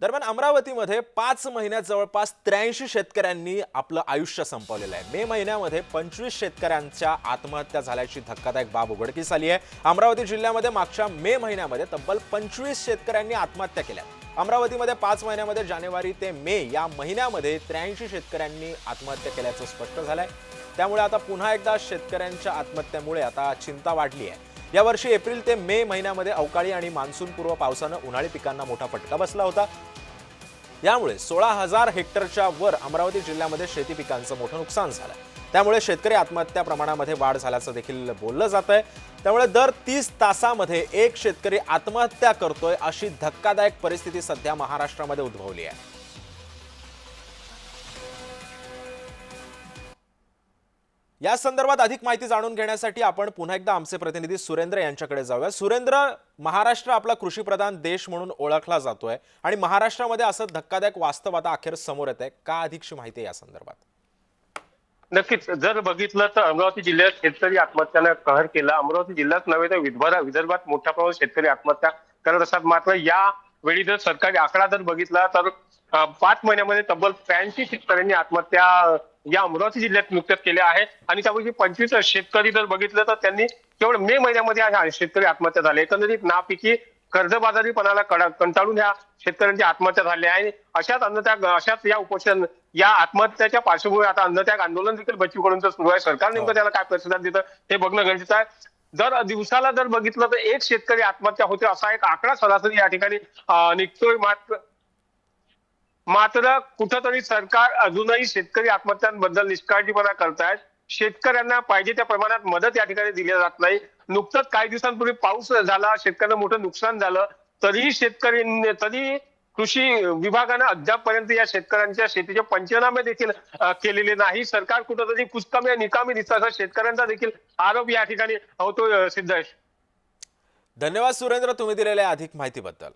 दरम्यान अमरावतीमध्ये 5 महिन्यात जवळपास 83 शेतकऱ्यांनी आपलं आयुष्य संपवलेलं आहे। मे महिन्यामध्ये 25 शेतकऱ्यांच्या आत्महत्या झाल्याची धक्कादायक बाब उघडकीस आली आहे। अमरावती जिल्ह्यामध्ये मागच्या मे महिन्यामध्ये तब्बल 25 शेतकऱ्यांनी आत्महत्या केल्या। अमरावतीमध्ये 5 महिन्यामध्ये जानेवारी ते मे या महिन्यामध्ये 83 शेतकऱ्यांनी आत्महत्या केल्याचं स्पष्ट झालंय। त्यामुळे आता पुन्हा एकदा शेतकऱ्यांच्या आत्महत्येमुळे आता चिंता वाढली आहे। यावर्षी एप्रिल ते मे महिन्यामध्ये अवकाळी आणि मान्सूनपूर्व पावसानं उन्हाळी पिकांना मोठा फटका बसला होता। यामुळे 16,000 हेक्टरच्या वर अमरावती जिल्ह्यामध्ये शेती पिकांचं मोठं नुकसान झालं। त्यामुळे शेतकरी आत्महत्या प्रमाणामध्ये वाढ झाल्याचं देखील बोललं जातंय। त्यामुळे दर 30 तासामध्ये एक शेतकरी आत्महत्या करतोय अशी धक्कादायक परिस्थिती सध्या महाराष्ट्रामध्ये उद्भवली आहे। या संदर्भात अधिक माहिती जाणून घेण्यासाठी आपण पुन्हा एकदा आमचे प्रतिनिधी सुरेंद्र यांच्याकडे जाऊया। सुरेंद्र, महाराष्ट्र आपला कृषीप्रधान देश म्हणून ओळखला जातोय आणि महाराष्ट्रामध्ये असं धक्कादायक वास्तव आता अखेर समोर येतंय। का अधिकची माहिती या संदर्भात? नक्कीच जर बघितलं तर अमरावती जिल्ह्यात शेतकरी आत्महत्यानं कहर केला। अमरावती जिल्ह्यात नव्हे तर विदर्भात मोठ्या प्रमाणात शेतकरी आत्महत्या करत असतात। मात्र या वेळी जर सरकारी आकडा जर बघितला तर 5 महिन्यामध्ये तब्बल 83 शेतकऱ्यांनी आत्महत्या या अमरावती जिल्ह्यात नुकत्याच केल्या आहेत आणि त्यापैकी 25 शेतकरी जर बघितलं तर त्यांनी केवळ मे महिन्यामध्ये शेतकरी आत्महत्या झाले। एकंदरीत नापिकी कर्जबाजारीपणाला कंटाळून ह्या शेतकऱ्यांची आत्महत्या झाल्या आहे। अशाच या उपोषण या आत्महत्याच्या पार्श्वभूमीवर आता अन्नत्याग आंदोलन देखील बच्चू कडूंचं सुरू आहे। सरकार नेमकं त्याला काय प्रतिसाद देतं हे बघणं गरजेचं आहे। दर दिवसाला जर बघितलं तर एक शेतकरी आत्महत्या होते असा एक आकडा सरासरी या ठिकाणी निघतोय। मात्र कुठंतरी सरकार अजूनही शेतकरी आत्महत्यांबद्दल निष्काळजीपणा करतायत। शेतकऱ्यांना पाहिजे त्या प्रमाणात मदत या ठिकाणी दिली जात नाही। नुकतंच काही दिवसांपूर्वी पाऊस झाला, शेतकऱ्यांना मोठं नुकसान झालं, तरी कृषी विभागानं अद्यापपर्यंत या शेतकऱ्यांच्या शेतीचे पंचनामे देखील केलेले नाही। सरकार कुठंतरी कुचकामी निकामी दिसतं असा शेतकऱ्यांचा देखील आरोप या ठिकाणी होतोय। सिद्धेश, धन्यवाद सुरेंद्र, तुम्ही दिलेल्या अधिक माहितीबद्दल।